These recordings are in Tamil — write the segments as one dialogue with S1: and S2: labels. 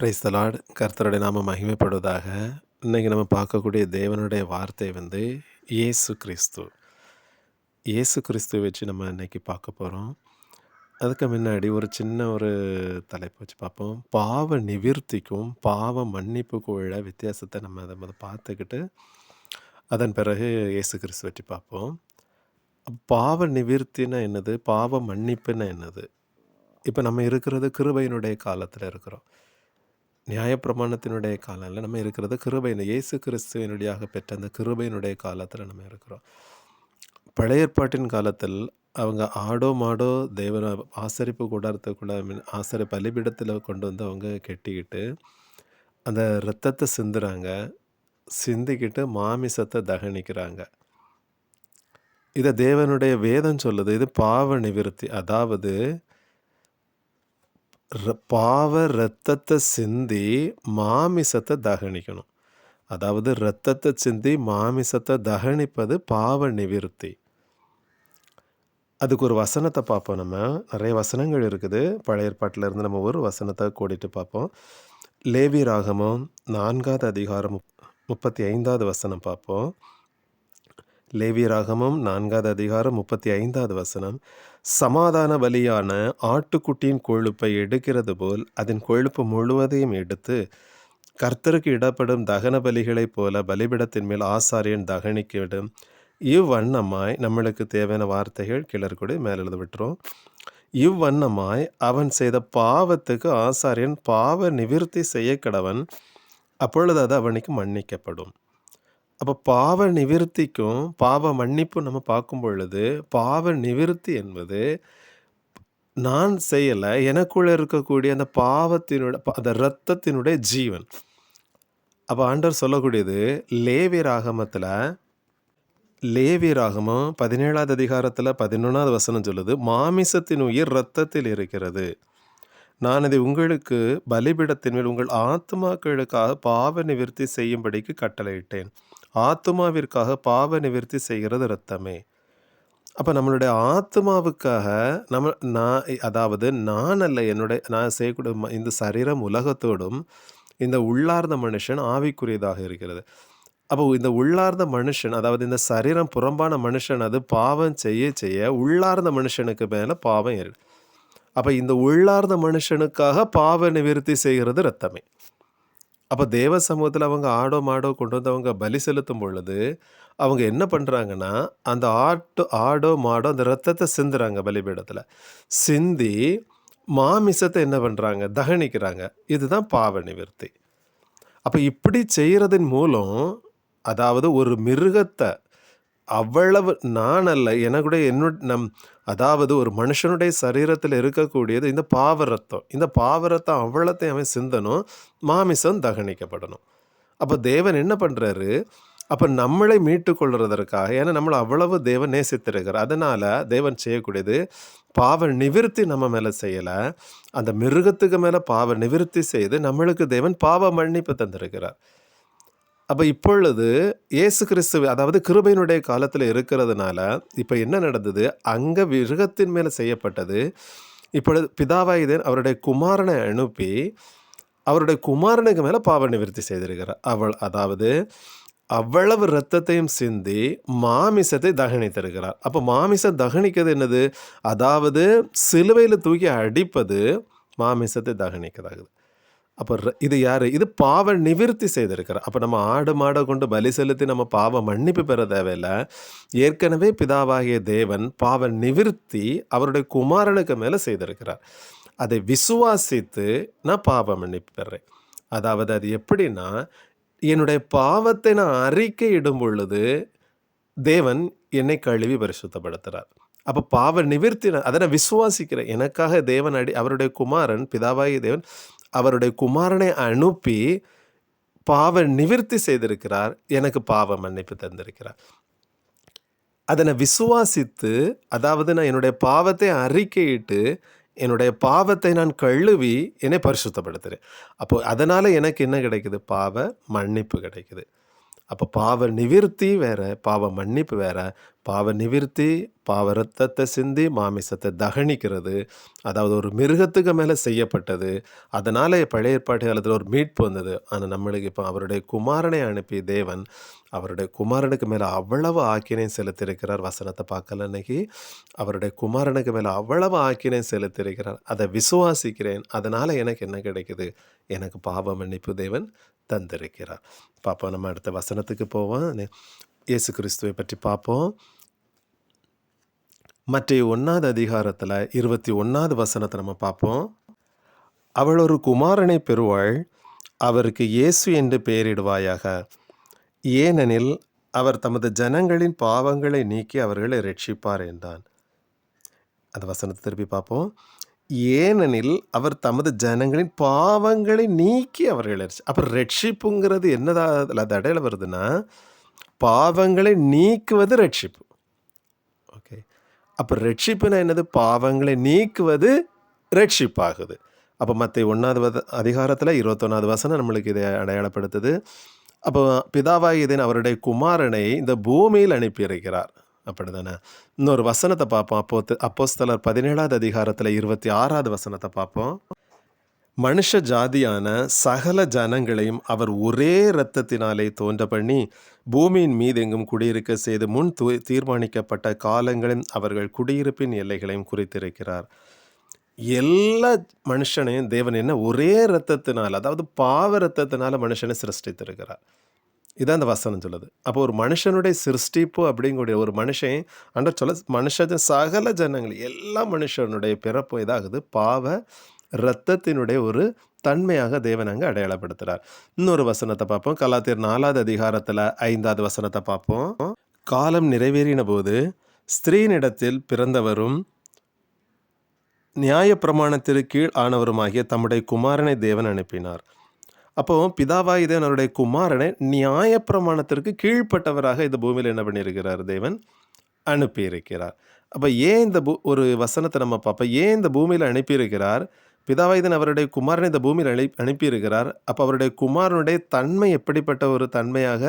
S1: Praise the Lord. கர்த்தருடைய நாம மகிமைப்படுவதாக. இன்னைக்கு நம்ம பார்க்கக்கூடிய தேவனுடைய வார்த்தை இயேசு கிறிஸ்து. இயேசு கிறிஸ்துவை வச்சு நம்ம இன்னைக்கு பார்க்க போகிறோம். அதுக்கு முன்னாடி ஒரு சின்ன தலைப்பு வச்சு பார்ப்போம். பாவ நிவிர்த்திக்கும் பாவ மன்னிப்புக்கும் உள்ள வித்தியாசத்தை நம்ம அதை பார்த்துக்கிட்டு அதன் பிறகு இயேசு கிறிஸ்து வச்சு பார்ப்போம். பாவ நிவிர்த்தினா என்னது? பாவ மன்னிப்புன்னா என்னது? இப்போ நம்ம இருக்கிறது கிருபையினுடைய காலத்தில் இருக்கிறோம். நியாயப்பிரமாணத்தினுடைய காலத்தில் நம்ம இருக்கிறது கிருபையின் இயேசு கிறிஸ்துவனுடையாக பெற்ற அந்த கிருபையினுடைய காலத்தில் நம்ம இருக்கிறோம். பழைய ஏற்பாட்டின் காலத்தில் அவங்க ஆடோ மாடோ தேவன ஆசரிப்பு கூடாரத்துக்குள்ள ஆசரி பலிபீடத்தில் கொண்டு வந்து அவங்க கெட்டிக்கிட்டு அந்த இரத்தத்தை சிந்துறாங்க, சிந்திக்கிட்டு மாமிசத்தை தகனிக்கிறாங்க. இதை தேவனுடைய வேதம் சொல்லுது. இது பாவ நிவிர்த்தி. அதாவது பாவ இரத்தத்தை சிந்தி மாமிசத்தை தகனிக்கணும். அதாவது இரத்தத்தை சிந்தி மாமிசத்தை தகனிப்பது பாவ நிவிர்த்தி. அதுக்கு ஒரு வசனத்தை பார்ப்போம். நம்ம நிறைய வசனங்கள் இருக்குது. பழைய ஏற்பாட்டில் இருந்து நம்ம ஒரு வசனத்தை கூட்டிட்டு பார்ப்போம். லேவி ராகமம் 4வது அதிகாரம் 35வது வசனம் பார்ப்போம். லேவி ராகமம் 4வது அதிகாரம் 35வது வசனம். சமாதான பலியான ஆட்டுக்குட்டியின் கொழுப்பை எடுக்கிறது போல் அதன் கொழுப்பு முழுவதையும் எடுத்து கர்த்தருக்கு இடப்படும் தகன பலிகளைப் போல பலிபிடத்தின் மேல் ஆசாரியன் தகனிக்கிடும். இவ்வண்ணமாய் நம்மளுக்கு தேவையான வார்த்தைகள் கிளர்கூடி மேல் எழுத விட்டுரும். இவ்வண்ணமாய் அவன் செய்த பாவத்துக்கு ஆசாரியன் பாவ நிவிர்த்தி செய்ய கடவன், அப்பொழுது அது அவனுக்கு மன்னிக்கப்படும். அப்போ பாவ நிவிர்த்திக்கும் பாவ மன்னிப்பும் நம்ம பார்க்கும் பொழுது, பாவ நிவிர்த்தி என்பது நான் செய்யலை, எனக்குள்ளே இருக்கக்கூடிய அந்த பாவத்தினுடைய அந்த இரத்தத்தினுடைய ஜீவன். அப்போ ஆண்டவர் சொல்லக்கூடியது லேவி ராகமம் 17வது அதிகாரத்தில் 11வது வசனம் சொல்லுது, மாமிசத்தின் உயிர் இரத்தத்தில் இருக்கிறது, நான் அதை உங்களுக்கு பலிபிடத்தின் மேல் உங்கள் ஆத்மாக்களுக்காக பாவ நிவிர்த்தி செய்யும்படிக்கு கட்டளையிட்டேன். ஆத்மாவிற்காக பாவ நிவிர்த்தி செய்கிறது இரத்தமே. அப்போ நம்மளுடைய ஆத்மாவுக்காக அதாவது நான் அல்ல, நான் செய்யக்கூடிய இந்த சரீரம் உலகத்தோடும் இந்த உள்ளார்ந்த மனுஷன் ஆவிக்குரியதாக இருக்கிறது. அப்போ இந்த உள்ளார்ந்த மனுஷன், அதாவது இந்த சரீரம் புறம்பான மனுஷன் அது பாவம் செய்ய செய்ய உள்ளார்ந்த மனுஷனுக்கு மேலே பாவம் ஏறு. அப்போ இந்த உள்ளார்ந்த மனுஷனுக்காக பாவ நிவிர்த்தி செய்கிறது இரத்தமே. அப்போ தேவ சமூகத்தில் அவங்க ஆடோ மாடோ கொண்டு வந்து அவங்க பலி செலுத்தும் பொழுது அவங்க என்ன பண்ணுறாங்கன்னா, அந்த ஆடோ மாடோ அந்த இரத்தத்தை சிந்துறாங்க. பலிபீடத்தில் சிந்தி மாமிசத்தை என்ன பண்ணுறாங்க? தகனிக்கிறாங்க. இதுதான் பாவ நிவிர்த்தி. அப்போ இப்படி செய்கிறதன் மூலம், அதாவது ஒரு மிருகத்தை அவ்வளவு நான் அல்ல, என்னுடைய அதாவது ஒரு மனுஷனுடைய சரீரத்தில் இருக்கக்கூடியது இந்த பாவரத்தம். இந்த பாவரத்தம் அவ்வளோத்தையும் அவன் சிந்தனும், மாமிசம் தகனிக்கப்படணும். அப்போ தேவன் என்ன பண்ணுறாரு? அப்போ நம்மளை மீட்டு கொள்றதற்காக, ஏன்னா நம்மளை அவ்வளவு தேவன் நேசித்திருக்கிறார், அதனால் தேவன் செய்யக்கூடியது பாவ நிவிர்த்தி நம்ம மேலே செய்யலை, அந்த மிருகத்துக்கு மேலே பாவ நிவிர்த்தி செய்து நம்மளுக்கு தேவன் பாவ மன்னிப்பு தந்திருக்கிறார். அப்போ இப்பொழுது இயேசு கிறிஸ்து, அதாவது கிருபையினுடைய காலத்தில் இருக்கிறதுனால இப்போ என்ன நடந்தது? அங்கே மிருகத்தின் மேலே செய்யப்பட்டது இப்பொழுது பிதாவாகிதேன் அவருடைய குமாரனை அனுப்பி அவருடைய குமாரனுக்கு மேலே பாவ நிவிர்த்தி செய்திருக்கிறார். அதாவது அவ்வளவு இரத்தத்தையும் சிந்தி மாமிசத்தை தகனித்திருக்கிறார். அப்போ மாமிசம் தகனிக்கிறது என்னது? அதாவது சிலுவையில் தூக்கி அடிப்பது மாமிசத்தை தகனிக்கிறதாகுது. அப்போ இது யார்? இது பாவ நிவிர்த்தி செய்திருக்கிறார். அப்போ நம்ம ஆடு மாடை கொண்டு பலி செலுத்தி நம்ம பாவ மன்னிப்பு பெற தேவையில்லை. ஏற்கனவே பிதாவாகிய தேவன் பாவ நிவிர்த்தி அவருடைய குமாரனுக்கு மேலே செய்திருக்கிறார். அதை விசுவாசித்து நான் பாவ மன்னிப்பு பெறேன். அதாவது அது எப்படின்னா, என்னுடைய பாவத்தை நான் அறிக்கையிடும் பொழுது தேவன் என்னை கழுவி பரிசுத்தப்படுத்துகிறார். அப்போ பாவ நிவிர்த்தி அதை நான் விசுவாசிக்கிறேன். எனக்காக தேவன் அவருடைய குமாரன், பிதாவாகிய தேவன் அவருடைய குமாரனை அனுப்பி பாவ நிவிர்த்தி செய்திருக்கிறார், எனக்கு பாவ மன்னிப்பு தந்திருக்கிறார். அதை நான் விசுவாசித்து, அதாவது நான் என்னுடைய பாவத்தை அறிக்கையிட்டு என்னுடைய பாவத்தை நான் கழுவி என்னை பரிசுத்தப்படுத்துகிறேன். அப்போது அதனால் எனக்கு என்ன கிடைக்குது? பாவ மன்னிப்பு கிடைக்குது. அப்போ பாவ நிவிர்த்தி வேற, பாவ மன்னிப்பு வேற. பாவ நிவிர்த்தி, பாவ இரத்தத்த சிந்தி மாமிசத்த தகனிக்கிறது. அதாவது ஒரு மிருகத்துக்கு மேல செய்யப்பட்டது. அதனால பழைய ஏற்பாட்டு காலத்துல ஒரு மீட்பு வந்தது. ஆனா நம்மளுக்கு இப்ப அவருடைய குமாரனை அனுப்பி தேவன், அவருடைய குமாரனுக்கு மேல அவ்வளவு ஆக்கினை செலுத்தியிருக்கிறார். வசனத்த பார்க்கல இன்னைக்கு. அவருடைய குமாரனுக்கு மேல அவ்வளவு ஆக்கினை செலுத்தியிருக்கிறார். அத விசுவாசிக்கிறேன். அதனால எனக்கு என்ன கிடைக்குது? எனக்கு பாவ மன்னிப்பு தேவன் தந்திருக்கிறார். பாப்போம், நம்ம அடுத்த வசனத்துக்கு போவோம். இயேசு கிறிஸ்துவை பற்றி பார்ப்போம். மத்தேயு 1வது அதிகாரத்துல 21வது வசனத்தை நம்ம பார்ப்போம். அவள் ஒரு குமாரனை பெறுவாள், அவருக்கு இயேசு என்று பெயரிடுவாயாக. ஏனெனில் அவர் தமது ஜனங்களின் பாவங்களை நீக்கி அவர்களை ரட்சிப்பார் என்றான். அந்த வசனத்தை திருப்பி பார்ப்போம். ஏனெனில் அவர் தமது ஜனங்களின் பாவங்களை நீக்கி அவர்களை அப்ப ரட்சிப்புங்கிறது என்னதா அது அடையாளம் வருதுன்னா, பாவங்களை நீக்குவது ரட்சிப்பு. ஓகே, அப்போ ரட்சிப்புனா என்னது? பாவங்களை நீக்குவது ரட்சிப்பாகுது. அப்போ மத்தேயு 1வது அதிகாரத்தில் 21வது வசனம் நம்மளுக்கு இதை அடையாளப்படுத்துது. அப்போ பிதாவாகிய தேவன் அவருடைய குமாரனை இந்த பூமியில் அனுப்பியிருக்கிறார். அப்படிதானே? இன்னொரு வசனத்தை பார்ப்போம். அப்போஸ்தலர் 17வது அதிகாரத்தில் 26வது வசனத்தை பார்ப்போம். மனுஷ ஜாதியான சகல ஜனங்களையும் அவர் ஒரே இரத்தத்தினாலே தோன்ற பண்ணி பூமியின் மீதெங்கும் குடியிருக்க செய்து முன் தீர்மானிக்கப்பட்ட காலங்களின் அவர்கள் குடியிருப்பின் எல்லைகளையும் குறித்திருக்கிறார். எல்லா மனுஷனையும் தேவன் என்ன ஒரே இரத்தத்தினால், அதாவது பாவ இரத்தத்தினால மனுஷனை சிருஷ்டித்திருக்கிறார். இதான் அந்த வசனம் சொல்லுது. அப்போ ஒரு மனுஷனுடைய சிருஷ்டிப்பு அப்படிங்கக்கூடிய ஒரு மனுஷன் அன்ற சொல்ல மனுஷ சகல ஜனங்கள் எல்லா மனுஷனுடைய பிறப்பு இதாகுது பாவ இரத்தத்தினுடைய ஒரு தன்மையாக தேவன் அங்கே அடையாளப்படுத்துகிறார். இன்னொரு வசனத்தை பார்ப்போம். கலாத்தியர் 4வது அதிகாரத்தில் 5வது வசனத்தை பார்ப்போம். காலம் நிறைவேறின போது ஸ்திரீனிடத்தில் பிறந்தவரும் நியாயப்பிரமாணத்திற்கு கீழ் ஆனவருமாகிய தம்முடைய குமாரனை தேவன் அனுப்பினார். அப்போ பிதாவாகிய தேவன் அவருடைய குமாரனை நியாயப்பிரமாணத்திற்கு கீழ்ப்பட்டவராக இந்த பூமியில் என்ன பண்ணியிருக்கிறார்? தேவன் அனுப்பியிருக்கிறார். அப்போ ஏன் இந்த ஒரு வசனத்தை நம்ம பார்ப்போம். ஏன் இந்த பூமியில் அனுப்பியிருக்கிறார்? பிதாவாகிய தேவன் அவருடைய குமாரனை இந்த பூமியில் அனுப்பியிருக்கிறார். அப்போ அவருடைய குமாரனுடைய தன்மை எப்படிப்பட்ட ஒரு தன்மையாக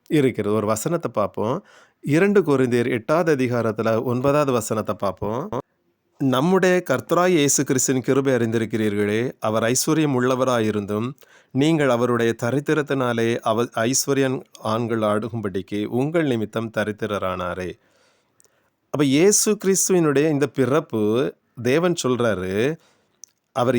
S1: இருக்கிறது? ஒரு வசனத்தை பார்ப்போம். 2 கொரிந்தியர் 8வது அதிகாரத்தில் 9வது வசனத்தை பார்ப்போம். நம்முடைய கர்த்தராகிய இயேசு கிறிஸ்துவின் கிருபை அறிந்திருக்கிறீர்களே, அவர் ஐஸ்வர்யம் உள்ளவராயிருந்தும் நீங்கள் அவருடைய தரித்திரத்தினாலே ஐஸ்வர்யன் ஆண்கள் ஆடுகும்படிக்கு உங்கள் நிமித்தம் தரித்திரரானாரே. அப்போ இயேசு கிறிஸ்துவினுடைய இந்த பிறப்பு தேவன் சொல்றாரு, அவர்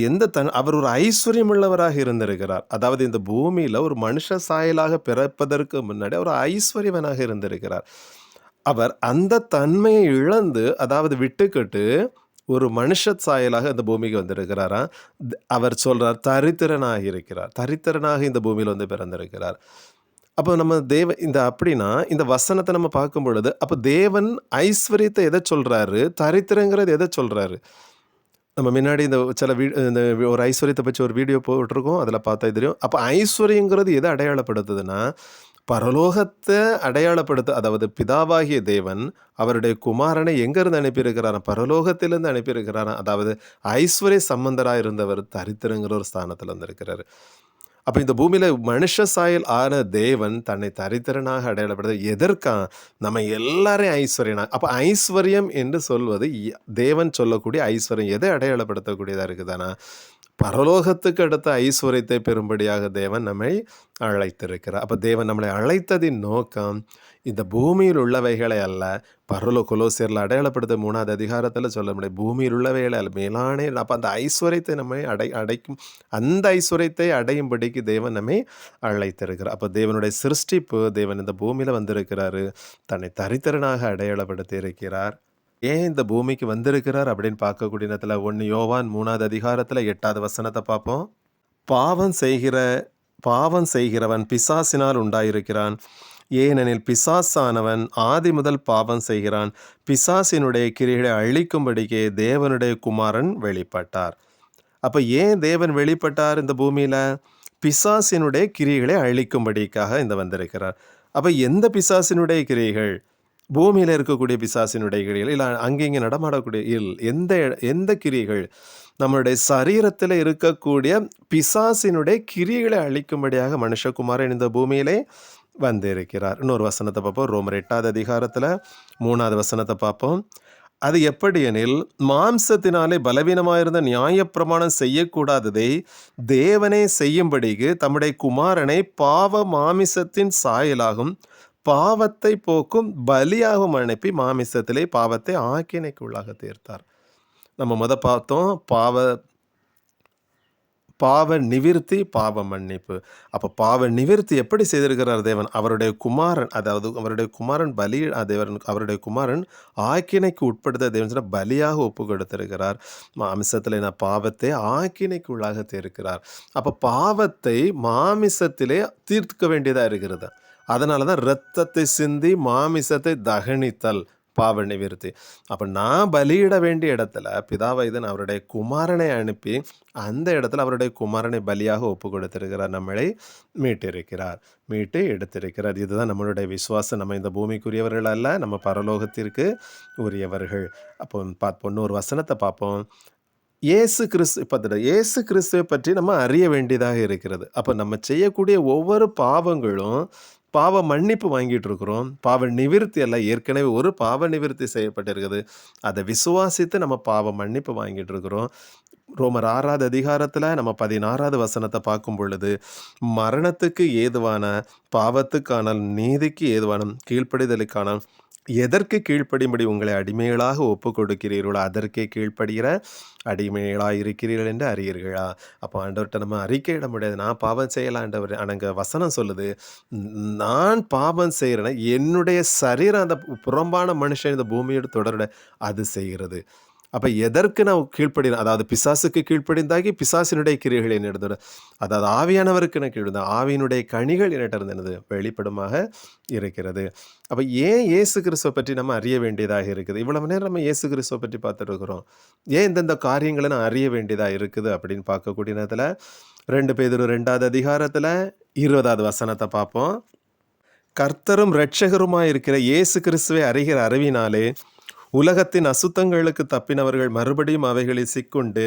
S1: அவர் ஒரு ஐஸ்வர்யம் உள்ளவராக இருந்திருக்கிறார். அதாவது இந்த பூமியில் ஒரு மனுஷ சாயலாக பிறப்பதற்கு முன்னாடி அவர் ஐஸ்வர்யவனாக இருந்திருக்கிறார். அவர் அந்த தன்மையை இழந்து, அதாவது விட்டுக்கட்டு ஒரு மனுஷ சாயலாக இந்த பூமிக்கு வந்திருக்கிறாரா. அவர் சொல்றார் தரித்திரனாக இருக்கிறார். தரித்திரனாக இந்த பூமியில் வந்து பிறந்திருக்கிறார். அப்போ நம்ம அப்படின்னா இந்த வசனத்தை நம்ம பார்க்கும் பொழுது, அப்போ தேவன் ஐஸ்வர்யத்தை எதை சொல்றாரு, தரித்திரங்கிறது எதை சொல்றாரு? நம்ம முன்னாடி இந்த இந்த ஒரு ஐஸ்வர்யத்தை பற்றி ஒரு வீடியோ போட்டிருக்கோம், அதில் பார்த்தா தெரியும். அப்போ ஐஸ்வர்யங்கிறது எதை அடையாளப்படுத்துதுன்னா, பரலோகத்தை அடையாளப்படுத்த, அதாவது பிதாவாகிய தேவன் அவருடைய குமாரனை எங்கேருந்து அனுப்பியிருக்கிறாராம்? பரலோகத்திலிருந்து அனுப்பியிருக்கிறாராம். அதாவது ஐஸ்வர்ய சம்பந்தராக இருந்தவர் தரித்திரங்கிற ஒரு ஸ்தானத்தில் வந்திருக்கிறாரு. அப்போ இந்த பூமியில் மனுஷ சாயல் ஆன தேவன் தன்னை தரித்திரனாக அடையாளப்படுத்த எதற்கா? நம்ம எல்லாரையும் ஐஸ்வர்யனாக. அப்போ ஐஸ்வர்யம் என்று சொல்வது தேவன் சொல்லக்கூடிய ஐஸ்வர்யம் எதை அடையாளப்படுத்தக்கூடியதாக இருக்குதானா? பரலோகத்துக்கு அடுத்த ஐஸ்வர்யத்தை பெறும்படியாக தேவன் நம்மை அழைத்திருக்கிறார். அப்போ தேவன் நம்மளை அழைத்ததின் நோக்கம் இந்த பூமியில் உள்ளவைகளை அல்ல, கொலோசியரில் அடையாளப்படுத்த 3வது அதிகாரத்தில் சொல்ல முடியும், பூமியில் உள்ளவைகளை அல்ல, மேலானே. அப்போ அந்த ஐஸ்வர்யத்தை நம்மை அடைக்கும், அந்த ஐஸ்வர்யத்தை அடையும்படிக்கு தேவன் நம்மை அழைத்திருக்கிறார். அப்போ தேவனுடைய சிருஷ்டிப்பு, தேவன் இந்த பூமியில் வந்திருக்கிறாரு, தன்னை தரித்திரனாக அடையாளப்படுத்தி இருக்கிறார். ஏன் இந்த பூமிக்கு வந்திருக்கிறார் அப்படின்னு பார்க்கக்கூடிய நேரத்தில் 1 யோவான் 3வது அதிகாரத்தில் 8வது வசனத்தை பார்ப்போம். பாவம் செய்கிறவன் பிசாசினால் உண்டாயிருக்கிறான். ஏனெனில் பிசாசானவன் ஆதி முதல் பாவம் செய்கிறான். பிசாசினுடைய கிரியைகளை அழிக்கும்படிக்கே தேவனுடைய குமாரன் வெளிப்பட்டார். அப்போ ஏன் தேவன் வெளிப்பட்டார் இந்த பூமியில்? பிசாசினுடைய கிரியைகளை அழிக்கும்படிக்காக இந்த வந்திருக்கிறார். அப்போ எந்த பிசாசினுடைய கிரியைகள்? பூமியில் இருக்கக்கூடிய பிசாசினுடைய கிரியைகள், இல்லை அங்கேங்கே நடமாடக்கூடிய எந்த கிரியைகள்? நம்மளுடைய சரீரத்தில் இருக்கக்கூடிய பிசாசினுடைய கிரியைகளை அழிக்கும்படியாக மனுஷகுமாரன் இந்த பூமியிலே வந்திருக்கிறார். இன்னொரு வசனத்தை பார்ப்போம். ரோமர் 8வது அதிகாரத்தில் 3வது வசனத்தை பார்ப்போம். அது எப்படியெனில், மாம்சத்தினாலே பலவீனமாயிருந்த நியாயப்பிரமாணம் செய்யக்கூடாததை தேவனே செய்யும்படிக்கு தம்முடைய குமாரனை பாவ மாமிசத்தின் சாயலாகும் பாவத்தை போக்கும் பலியாகவும் அனுப்பி மாமிசத்திலே பாவத்தை ஆக்கினைக்குள்ளாக தீர்த்தார். நம்ம பார்த்தோம் பாவ நிவிர்த்தி, பாவ மன்னிப்பு. அப்போ பாவ நிவிர்த்தி எப்படி செய்திருக்கிறார் தேவன்? அவருடைய குமாரன், அதாவது அவருடைய குமாரன் அவருடைய குமாரன் ஆக்கினைக்கு உட்படுத்த தேவன் சொன்ன பலியாக ஒப்பு கொடுத்திருக்கிறார். மாமிசத்திலே நான் பாவத்தை ஆக்கினைக்கு உள்ளாக தீர்க்கிறார். அப்போ பாவத்தை மாமிசத்திலே தீர்க்க வேண்டியதாக இருக்கிறது. அதனால தான் இரத்தத்தை சிந்தி மாமிசத்தை தகனித்தல் பாவ நிவிர்த்தி. அப்போ நான் பலியிட வேண்டிய இடத்துல பிதாவைதன் அவருடைய குமாரனை அனுப்பி அந்த இடத்துல அவருடைய குமாரனை பலியாக ஒப்பு கொடுத்திருக்கிறார். நம்மளை மீட்டு எடுத்திருக்கிறார். இதுதான் நம்மளுடைய விசுவாசம். நம்ம இந்த பூமிக்குரியவர்கள் அல்ல, நம்ம பரலோகத்திற்கு உரியவர்கள். அப்போ இன்னொரு வசனத்தை பார்ப்போம். இயேசு கிறிஸ்துவை பற்றி நம்ம அறிய வேண்டியதாக இருக்கிறது. அப்போ நம்ம செய்யக்கூடிய ஒவ்வொரு பாவங்களும் பாவ மன்னிப்பு வாங்கிட்டு இருக்கிறோம். பாவ நிவிர்த்தி அல்ல, ஏற்கனவே ஒரு பாவ நிவிர்த்தி செய்யப்பட்டிருக்குது. அதை விசுவாசித்து நம்ம பாவ மன்னிப்பு வாங்கிட்டு இருக்கிறோம். ரோமர் 6வது அதிகாரத்தில் நம்ம 16வது வசனத்தை பார்க்கும் பொழுது, மரணத்துக்கு ஏதுவான பாவத்துக்கான நீதிக்கு ஏதுவான கீழ்ப்படிதலுக்கான எதற்கு கீழ்ப்படியும்படி உங்களை அடிமைகளாக ஒப்பு கொடுக்கிறீர்களோ அதற்கே கீழ்ப்படுகிற அடிமைகளாக இருக்கிறீர்கள் என்று அறியீர்களா? அப்போ ஆண்டவர்கிட்ட நம்ம அறிக்கையிட முடியாது, நான் பாவம் செய்யலாம் ஆண்டவர். ஆனால் வசனம் சொல்லுது, நான் பாவம் செய்கிறேன்னா என்னுடைய சரீரம் அந்த புறம்பான மனுஷன் இந்த பூமியோடு தொடர அது செய்கிறது. அப்போ எதற்கு நான் கீழ்ப்படினேன்? அதாவது பிசாசுக்கு கீழ்ப்படிந்தாகி பிசாசினுடைய கிரியைகள் என்னிடத்தோட, அதாவது ஆவியானவருக்கு நான் கீழ்ந்தேன், ஆவியினுடைய கனிகள் என்னிட்ட இருந்தது வெளிப்படமாக இருக்கிறது. அப்போ ஏன் இயேசு கிறிஸ்துவை பற்றி நம்ம அறிய வேண்டியதாக இருக்குது? இவ்வளவு நேரம் நம்ம இயேசு கிறிஸ்துவை பற்றி பார்த்துட்டு இருக்கிறோம். ஏன் இந்தந்த காரியங்களை நான் அறிய வேண்டியதாக இருக்குது அப்படின்னு பார்க்கக்கூடிய நேரத்தில் 2 பேதுரு 2வது அதிகாரத்தில் 20வது வசனத்தை பார்ப்போம். கர்த்தரும் இரட்சகருமாய் இருக்கிற இயேசு கிறிஸ்துவை அறிகிற அறிவினாலே உலகத்தின் அசுத்தங்களுக்கு தப்பினவர்கள் மறுபடியும் அவைகளில் சிக்குண்டு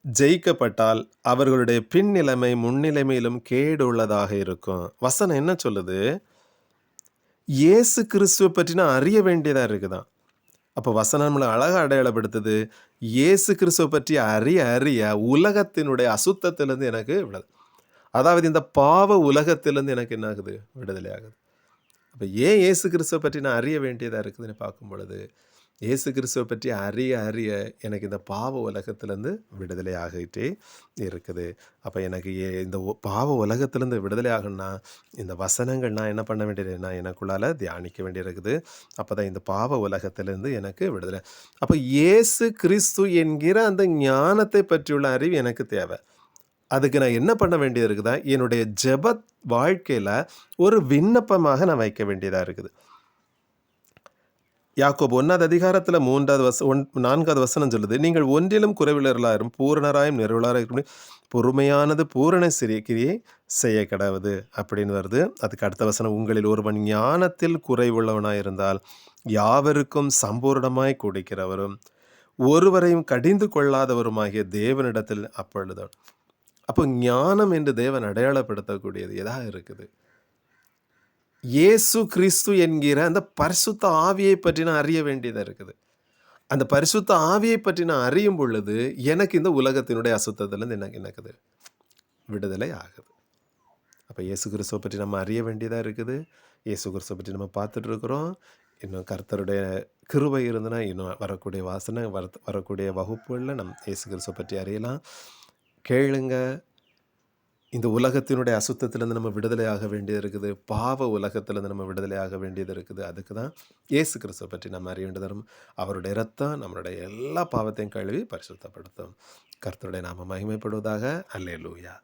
S1: ஜெயிக்கப்பட்டால் அவர்களுடைய பின்னிலைமை முன்னிலைமையிலும் கேடு உள்ளதாக இருக்கும். வசனம் என்ன சொல்லுது? இயேசு கிறிஸ்துவை பற்றி நான் அறிய வேண்டியதாக இருக்குதான். அப்போ வசனம் நம்மளை அழகாக அடையாளப்படுத்துது. இயேசு கிறிஸ்துவை பற்றி அறிய உலகத்தினுடைய அசுத்தத்திலேருந்து எனக்கு விடுதலை, அதாவது இந்த பாவ உலகத்திலேருந்து எனக்கு என்ன ஆகுது? விடுதலை ஆகுது. அப்போ ஏன் இயேசு கிறிஸ்துவை பற்றி நான் அறிய வேண்டியதாக இருக்குதுன்னு பார்க்கும் பொழுது, இயேசு கிறிஸ்துவை பற்றி அறிய எனக்கு இந்த பாவ உலகத்திலேருந்து விடுதலை ஆகிட்டே இருக்குது. அப்போ எனக்கு இந்த பாவ உலகத்திலேருந்து விடுதலை ஆகணும்னா இந்த வசனங்கள் நான் என்ன பண்ண வேண்டியது? நான் எனக்குள்ளால் தியானிக்க வேண்டியிருக்குது. அப்போ தான் இந்த பாவ உலகத்திலேருந்து எனக்கு விடுதலை. அப்போ இயேசு கிறிஸ்து என்கிற அந்த ஞானத்தை பற்றியுள்ள அறிவு எனக்கு தேவை. அதுக்கு நான் என்ன பண்ண வேண்டியது இருக்குதா? என்னுடைய ஜெப வாழ்க்கையில் ஒரு விண்ணப்பமாக நான் வைக்க வேண்டியதாக இருக்குது. யாக்கோபு 1வது அதிகாரத்தில் 4வது வசனம் சொல்லுது, நீங்கள் ஒன்றிலும் குறைவுள்ளவர்களாயிரும் பூரணராயும் நிறைவுள்ளவராயும் பொறுமையானது பூரண சிறிய கிரியை செய்ய கடவுது அப்படின்னு வருது. அதுக்கு அடுத்த வசனம், உங்களில் ஒருவன் ஞானத்தில் குறைவுள்ளவனாயிருந்தால் யாவருக்கும் சம்பூர்ணமாய் கொடுக்கிறவரும் ஒருவரையும் கடிந்து கொள்ளாதவருமாகிய தேவனிடத்தில் அப்பொழுது. அப்போ ஞானம் என்று தேவன் அடையாளப்படுத்தக்கூடியது எதாக இருக்குது? இயேசு கிறிஸ்து என்கிற அந்த பரிசுத்த ஆவியை பற்றி நான் அறிய வேண்டியதாக இருக்குது. அந்த பரிசுத்த ஆவியை பற்றி நான் அறியும் பொழுது எனக்கு இந்த உலகத்தினுடைய அசுத்தத்திலேருந்து எனக்கு விடுதலை ஆகுது. அப்போ இயேசு கிறிஸ்துவை பற்றி நம்ம அறிய வேண்டியதாக இருக்குது. இயேசு கிறிஸ்துவை பற்றி நம்ம பார்த்துட்டு இருக்கிறோம். இன்னும் கர்த்தருடைய கிருபை இருந்தனா இன்னும் வரக்கூடிய வகுப்புகளில் நம்ம இயேசு கிறிஸ்துவை பற்றி அறியலாம். கேளுங்க. இந்த உலகத்தினுடைய அசுத்தத்திலேருந்து நம்ம விடுதலை ஆக வேண்டியது இருக்குது. பாவ உலகத்திலேருந்து நம்ம விடுதலை ஆக வேண்டியது இருக்குது. அதுக்கு தான் இயேசு கிறிஸ்துவை பற்றி நம்ம அறிய வேண்டியது. அவருடைய இரத்தம் நம்மளுடைய எல்லா பாவத்தையும் கழுவி பரிசுத்தப்படுத்தும். கர்த்தருடைய நாமம் மகிமைப்படுவதாக. அல்லேலூயா.